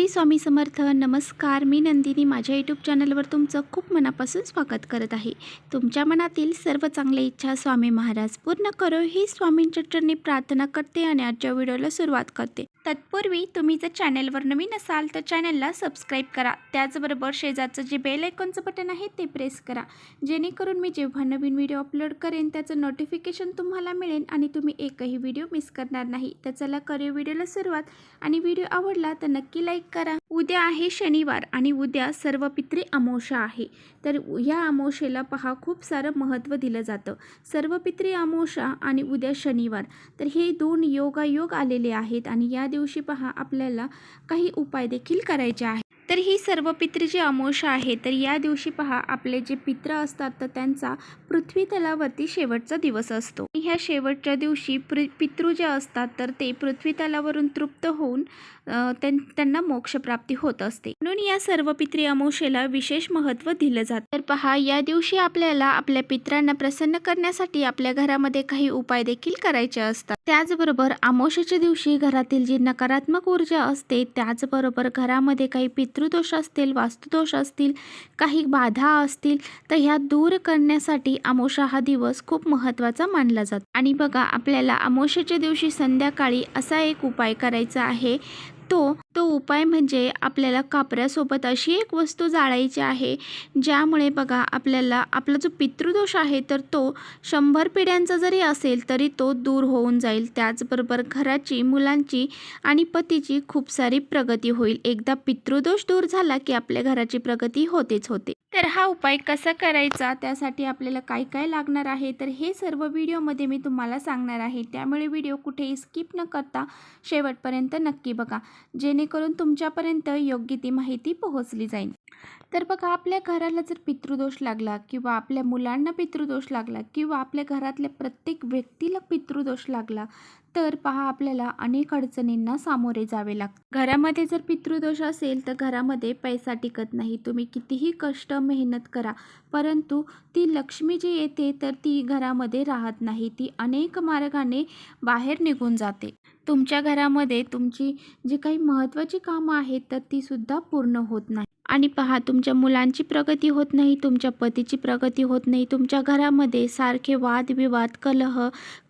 श्री स्वामी समर्थ. नमस्कार, मी नंदिनी माझ्या यूट्यूब चॅनलवर तुमचं खूप मनापासून स्वागत करत आहे. तुमच्या मनातील सर्व चांगल्या इच्छा स्वामी महाराज पूर्ण करो ही स्वामींच्या चरणी प्रार्थना करते आणि आजच्या व्हिडिओला सुरुवात करते. तत्पूर्वी तुम्ही जर चॅनलवर नवीन असाल तर चॅनलला सबस्क्राईब करा. त्याचबरोबर शेजारचं जे बेल आयकॉनचं बटन आहे ते प्रेस करा, जेणेकरून मी जेव्हा नवीन व्हिडिओ अपलोड करेन त्याचं नोटिफिकेशन तुम्हाला मिळेल आणि तुम्ही एकही व्हिडिओ मिस करणार नाही. तर चला करूया व्हिडिओला सुरुवात. आणि व्हिडिओ आवडला तर नक्की लाईक करा. उद्या आहे शनिवार आणि उद्या सर्वपित्री अमावस्या आहे. तर या अमावस्येला पहा खूप सारं महत्त्व दिलं जातं. सर्वपित्री अमावस्या आणि उद्या शनिवार, तर हे दोन योगायोग आलेले आहेत आणि या दिवशी पहा आपल्याला काही उपाय देखील करायचे आहेत. तर ही सर्वपित्री जी अमावस्या आहे, तर या दिवशी पहा आपले जे पित्र असतात तर त्यांचा पृथ्वी तलावरती शेवटचा दिवस असतो. ह्या शेवटच्या दिवशी पितृ जे असतात तर ते पृथ्वी तलावरून तृप्त होऊन त्यांना मोक्षप्राप्ती होत असते. म्हणून या सर्वपित्री अमावस्येला विशेष महत्त्व दिलं जातं. तर पहा या दिवशी आपल्याला आपल्या पित्रांना प्रसन्न करण्यासाठी आपल्या घरामध्ये काही उपाय देखील करायचे असतात. त्याचबरोबर अमावस्येच्या दिवशी घरातील जी नकारात्मक ऊर्जा असते, त्याचबरोबर घरामध्ये काही पितृदोष असतील, वास्तुदोष असतील, काही बाधा असतील, तर ह्या दूर करण्यासाठी अमावस्या हा दिवस खूप महत्त्वाचा मानला जातो. आणि बघा आपल्याला अमावस्येच्या दिवशी संध्याकाळी असा एक उपाय करायचा आहे. तो उपाय म्हणजे आपल्याला कापऱ्यासोबत अशी एक वस्तू जाळायची आहे, ज्यामुळे बघा आपल्याला आपला जो पितृदोष आहे तर तो 100 पिढ्यांचा जरी असेल तरी तो दूर होऊन जाईल. त्याचबरोबर घराची, मुलांची आणि पतीची खूप सारी प्रगती होईल. एकदा पितृदोष दूर झाला की आपल्या घराची प्रगती होतेच होते. तर हा उपाय कसा करायचा, त्यासाठी आपल्याला काय काय लागणार आहे, तर हे सर्व व्हिडिओमध्ये मी तुम्हाला सांगणार आहे. त्यामुळे व्हिडिओ कुठेही स्किप न करता शेवटपर्यंत नक्की बघा, जेणेकरून तुमच्यापर्यंत योग्य ती माहिती पोहोचली जाईल. तर बघा आपल्या घराला जर पितृदोष लागला किंवा आपल्या मुलांना पितृदोष लागला किंवा आपल्या घरातल्या प्रत्येक व्यक्तीला पितृदोष लागला, तर पहा आपल्याला अनेक अडचणींना सामोरे जावे लागते. घरामध्ये जर पितृदोष असेल तर घरामध्ये पैसा टिकत नाही. तुम्ही कितीही कष्ट मेहनत करा, परंतु ती लक्ष्मी जी येते तर ती घरामध्ये राहत नाही. ती अनेक मार्गाने बाहेर निघून जाते. तुमच्या घरामध्ये तुमची जी काही महत्त्वाची कामं आहेत तर ती सुद्धा पूर्ण होत नाही. आणि पहा तुमच्या मुलांची प्रगती होत नाही, तुमच्या पतीची प्रगती होत नाही. तुमच्या घरामध्ये सारखे वादविवाद, कलह,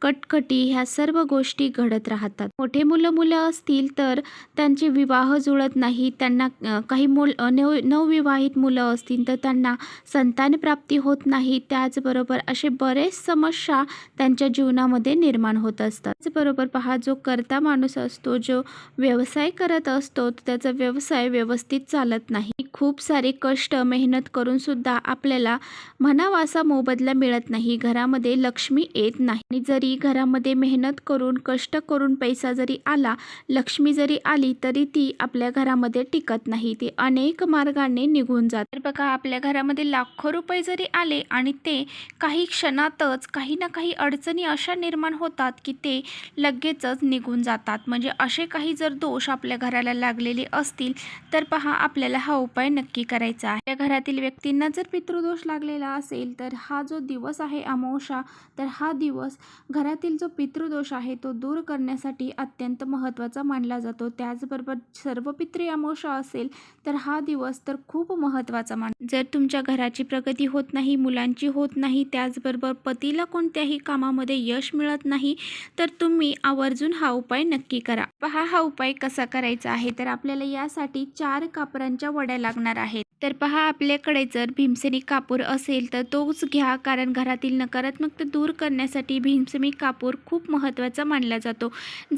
कटकटी ह्या सर्व गोष्टी घडत राहतात. मोठे मुलं असतील तर त्यांचे विवाह जुळत नाही. त्यांना काही नवविवाहित मुलं असतील तर त्यांना संतान प्राप्ती होत नाही. त्याचबरोबर असे बरेच समस्या त्यांच्या जीवनामध्ये निर्माण होत असतात. त्याचबरोबर पहा जो करता माणूस असतो, जो व्यवसाय करत असतो, त्याचा व्यवसाय व्यवस्थित चालत नाही. खूप सारे कष्ट मेहनत करून सुद्धा आपल्याला म्हणावा असा मोबदला मिळत नाही. घरामध्ये लक्ष्मी येत नाही. आणि जरी घरामध्ये मेहनत करून कष्ट करून पैसा जरी आला, लक्ष्मी जरी आली, तरी ती आपल्या घरामध्ये टिकत नाही. ती अनेक मार्गाने निघून जाते. तर बघा आपल्या घरामध्ये लाखो रुपये जरी आले आणि ते काही क्षणातच काही ना काही अडचणी अशा निर्माण होतात की ते लगेचच निघून जातात. म्हणजे असे काही जर दोष आपल्या घराला लागलेले असतील तर पहा आपल्याला हा उपाय नक्की करायचा आहे. त्या घरातील व्यक्तींना जर पितृदोष लागलेला असेल तर हा जो दिवस आहे अमावस्या, तर हा दिवस घरातील जो पितृदोष आहे तो दूर करण्यासाठी अत्यंत महत्त्वाचा मानला जातो. त्याचबरोबर सर्वपित्री अमावस्या असेल तर हा दिवस तर खूप महत्त्वाचा जर तुमच्या घराची प्रगती होत नाही, मुलांची होत नाही, त्याचबरोबर पतीला कोणत्याही कामामध्ये यश मिळत नाही, तर तुम्ही आवर्जून हा उपाय नक्की करा. पहा हा उपाय कसा करायचा आहे, तर आपल्याला यासाठी 4 कापरांच्या वड्या लागणार आहेत. तर पहा आपल्याकडे जर भीमसेनी कापूर असेल तर तोच घ्या, कारण घरातील नकारात्मकता दूर करण्यासाठी भीमसेनी कापूर खूप महत्त्वाचा मानला जातो.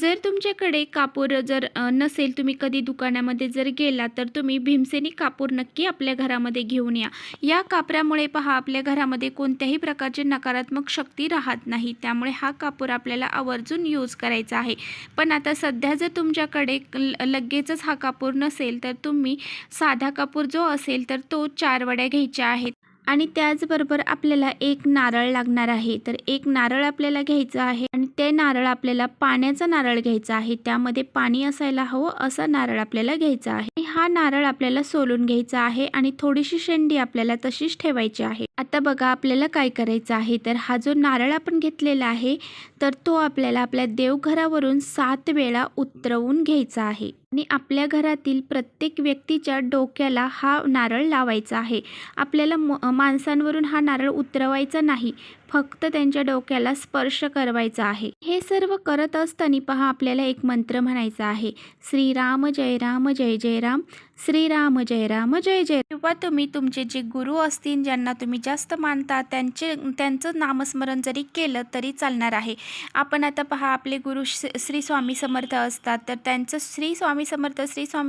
जर तुमच्याकडे कापूर जर नसेल, तुम्ही कधी दुकानामध्ये जर गेला तर तुम्ही भीमसेनी कापूर नक्की आपल्या घरामध्ये घेऊन या. या कापरामुळे पहा आपल्या घरामध्ये कोणत्याही प्रकारची नकारात्मक शक्ती राहत नाही. त्यामुळे हा कापूर आपल्याला आवर्जून यूज करायचा आहे. पण आता सध्या जर तुमच्याकडे लगेचच हा कापूर नसेल तर तुम्ही साधा कापूर जो असेल तर तो 4 वड्या घ्यायच्या आहेत. आणि त्याचबरोबर आपल्याला एक नारळ लागणार आहे. तर एक नारळ आपल्याला घ्यायचं आहे आणि ते नारळ आपल्याला पाण्याचा नारळ घ्यायचा आहे. त्यामध्ये पाणी असायला हवं असा नारळ आपल्याला घ्यायचा आहे. हा नारळ आपल्याला सोलून घ्यायचा आहे आणि थोडीशी शेंडी आपल्याला तशीच ठेवायची आहे. आता बघा आपल्याला काय करायचं आहे, तर हा जो नारळ आपण घेतलेला आहे तर तो आपल्याला आपल्या देवघरावरून 7 वेळा उतरवून घ्यायचा आहे. आणि आपल्या घरातील प्रत्येक व्यक्तीच्या डोक्याला हा नारळ लावायचा आहे. आपल्याला माणसांवरून हा नारळ उतरवायचा नाही, फक्त त्यांच्या डोक्याला स्पर्श करायचा आहे. हे सर्व करत असताना पहा आपल्याला एक मंत्र म्हणायचा आहे, श्रीराम जय राम जय जय राम, श्रीराम जय राम जय जय. किंवा तुम्ही तुमचे जे गुरु असतील, ज्यांना तुम्ही जास्त मानता, त्यांचं नामस्मरण जरी केलं तरी चालणार आहे. आपण आता पहा आपले गुरु श्री स्वामी समर्थ असतात, तर त्यांचं श्री स्वामी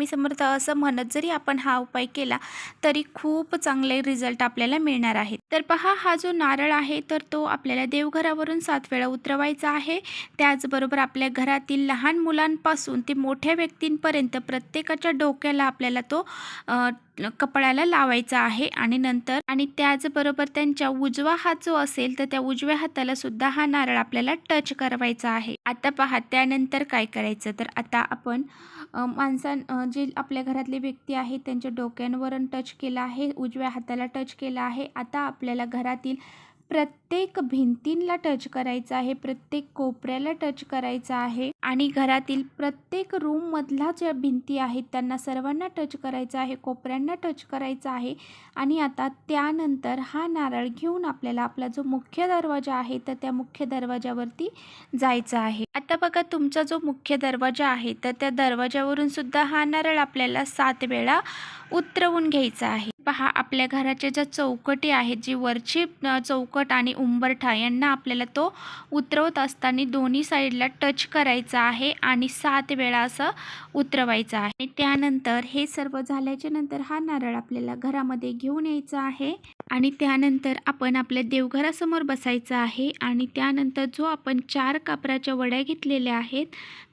समर्थ असं म्हणत जरी आपण हा उपाय केला तरी खूप चांगले रिझल्ट आपल्याला मिळणार आहेत. तर पहा हा जो नारळ आहे तर तो आपल्याला देवघरावरून 7 वेळा उतरवायचा आहे. त्याचबरोबर आपल्या घरातील लहान मुलांपासून ते मोठ्या व्यक्तींपर्यंत प्रत्येकाच्या डोक्याला आपल्याला तो कपाळाला लावायचा आहे. आणि त्याचबरोबर त्यांच्या उजवा हात जो असेल तर त्या उजव्या हाताला सुद्धा हा नारळ आपल्याला टच करायचा आहे. आता पहा त्यानंतर काय करायचं, तर आता आपण जे आपल्या घरातले व्यक्ती आहेत त्यांच्या डोक्यांवर टच केला आहे, उजव्या हाताला टच केला आहे. आता आपल्याला घरातील प्रत्येक भिंतींना टच करायचं आहे, प्रत्येक कोपऱ्याला टच करायचं आहे आणि घरातील प्रत्येक रूममधल्या ज्या भिंती आहेत त्यांना सर्वांना टच करायचं आहे, कोपऱ्यांना टच करायचं आहे. आणि आता त्यानंतर हा नारळ घेऊन आपल्याला आपला जो मुख्य दरवाजा आहे तर त्या मुख्य दरवाजावरती जायचं आहे. आता बघा तुमचा जो मुख्य दरवाजा आहे तर त्या दरवाजावरून सुद्धा हा नारळ आपल्याला 7 वेळा उतरवून घ्यायचा आहे. पहा आपल्या घराच्या ज्या चौकटी आहेत, जी वरची चौकट आणि उंबरठा यांना आपल्याला तो उतरवत असताना दोन्ही साईडला टच करायचा आहे आणि 7 वेळा असं उतरवायचं आहे. आणि त्यानंतर हे सर्व झाल्याच्या नंतर हा नारळ आपल्याला घरामध्ये घेऊन यायचा आहे आणि त्यानंतर आपण आपल्या देवघरासमोर बसायचं आहे. आणि त्यानंतर जो आपण 4 कापराच्या वड्या घेतलेल्या आहेत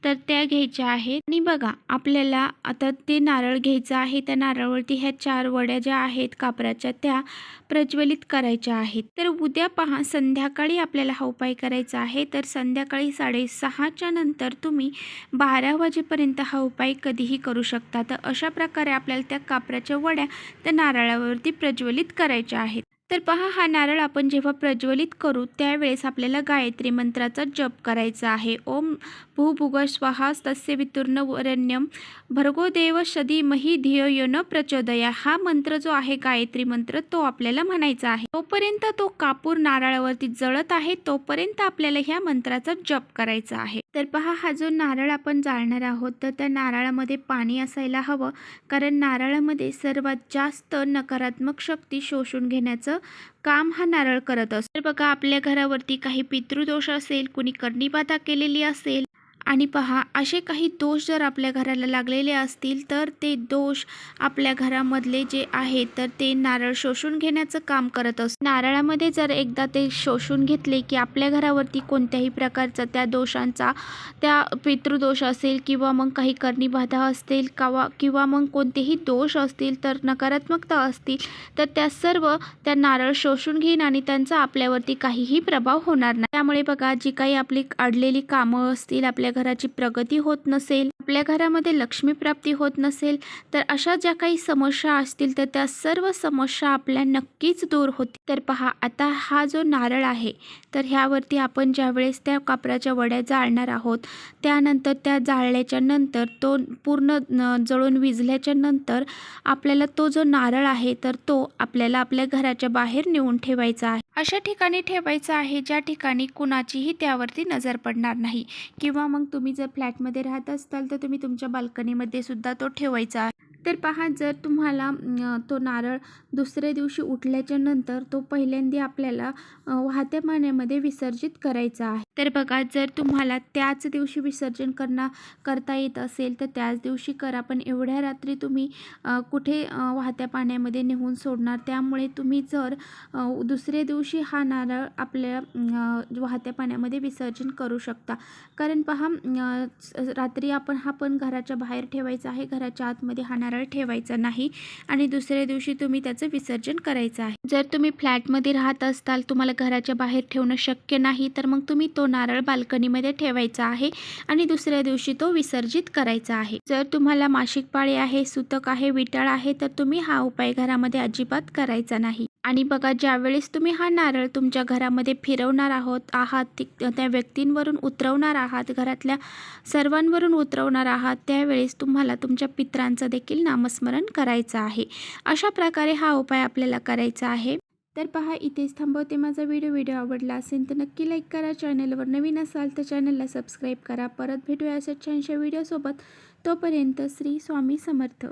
तर त्या घ्यायच्या आहेत. आणि बघा आपल्याला आता ते नारळ घ्यायचं आहे, त्या नारळावरती ह्या 4 वड्या ज्या आहेत कापराच्या त्या प्रज्वलित करायच्या आहेत. तर उद्या पहा संध्याकाळी आपल्याला हा उपाय करायचा आहे. तर संध्याकाळी 6:30च्या नंतर तुम्ही 12 वाजेपर्यंत हा उपाय कधीही करू शकता. तर अशा प्रकारे आपल्याला त्या कापराच्या वड्या त्या नारळावरती प्रज्वलित करायच्या आहेत. तर पहा हा नारळ आपण जेव्हा प्रज्वलित करू त्यावेळेस आपल्याला गायत्री मंत्राचा जप करायचा आहे. ओम भूभुवः स्वः तस्य वितुर्वरेण्यं भर्गो देवस्य धीमहि धियो यो न प्रचोदयात्. हा मंत्र जो आहे गायत्री मंत्र तो आपल्याला म्हणायचा आहे. तोपर्यंत तो कापूर नारळावरती जळत आहे तोपर्यंत आपल्याला ह्या मंत्राचा जप करायचा आहे. तर पहा हा जो नारळ आपण जाळणार आहोत तर त्या नारळामध्ये पाणी असायला हवं, कारण नारळामध्ये सर्वात जास्त नकारात्मक शक्ती शोषून घेण्याचं काम हा नारळ करत असतो. तर बघा आपल्या घरावरती काही पितृदोष असेल, कुणी कर्णीबाधा केलेली असेल आणि पहा असे काही दोष जर आपल्या घराला लागलेले असतील तर ते दोष आपल्या घरामधले जे आहेत तर ते नारळ शोषून घेण्याचं काम करत असतो. नारळामध्ये जर एकदा ते शोषून घेतले की आपल्या घरावरती कोणत्याही प्रकारचा त्या दोषांचा, त्या पितृदोष असेल किंवा मग काही कर्णीबाधा असतील किंवा मग कोणतेही दोष असतील तर नकारात्मकता असतील तर त्या सर्व त्या नारळ शोषून घेईन आणि त्यांचा आपल्यावरती काहीही प्रभाव होणार नाही. त्यामुळे बघा जी काही आपली अडलेली कामं असतील, आपल्या घराची प्रगती होत नसेल, आपल्या घरामध्ये लक्ष्मी प्राप्ती होत नसेल तर अशा ज्या काही समस्या असतील तर त्या सर्व समस्या आपल्या नक्कीच दूर होतील. तर पहा आता हा जो नारळ आहे तर ह्यावरती आपण ज्यावेळेस त्या कापराच्या वड्या जाळणार आहोत त्यानंतर त्या जाळल्याच्या नंतर तो पूर्ण जळून विझल्याच्या नंतर आपल्याला तो जो नारळ आहे तर तो आपल्याला आपल्या घराच्या बाहेर नेऊन ठेवायचा आहे. अशा ठिकाणी ठेवायचा आहे ज्या ठिकाणी कुणाचीही त्यावरती नजर पडणार नाही. किंवा मग तुम्ही जर फ्लॅटमध्ये राहत असताल तर तुम्ही तुमच्या बाल्कनीमध्ये सुद्धा तो ठेवायचा आहे. तर पहा जर तुम्हाला तो नारळ दुसऱ्या दिवशी उठल्याच्या नंतर तो पहिल्यांदा आपल्याला वाहत्या पाण्यामध्ये विसर्जित करायचा आहे. तर बघा जर तुम्हाला त्याच दिवशी विसर्जन करता येत असेल तर त्याच दिवशी करा, पण एवढ्या रात्री तुम्ही कुठे वाहत्या पाण्यामध्ये नेऊन सोडणार. त्यामुळे तुम्ही जर दुसऱ्या दिवशी हा नारळ आपल्या वाहत्या पाण्यामध्ये विसर्जन करू शकता. कारण पहा रात्री आपण घराच्या बाहेर ठेवायचा आहे, घराच्या आतमध्ये हा नारळ नारळ ठेवायचा नाही आणि दुसऱ्या दिवशी तुम्ही त्याचं विसर्जन करायचं आहे. जर तुम्ही फ्लॅटमध्ये राहत असताल, तुम्हाला घराच्या बाहेर ठेवणं शक्य नाही, तर मग तुम्ही तो नारळ बाल्कनीमध्ये ठेवायचा आहे आणि दुसऱ्या दिवशी तो विसर्जित करायचा आहे. जर तुम्हाला मासिक पाळी आहे, सुतक आहे, विटाळ आहे, तर तुम्ही हा उपाय घरामध्ये अजिबात करायचा नाही. आणि बघा, ज्यावेळेस तुम्ही हा नारळ तुमच्या घरामध्ये फिरवणार आहात त्या व्यक्तींवरून उतरवणार आहात, घरातल्या सर्वांवरून उतरवणार आहात, त्यावेळेस तुम्हाला तुमच्या पितरांचं देखील नामस्मरण करायचं आहे. अशा प्रकारे हा उपाय आपल्याला करायचा आहे. तर पहा, इथेच थांबवते माझा व्हिडिओ आवडला असेल तर नक्की लाईक करा. चॅनलवर नवीन असाल तर चॅनलला सबस्क्राईब करा. परत भेटूया अशा छानशा व्हिडिओसोबत. तोपर्यंत श्री स्वामी समर्थ.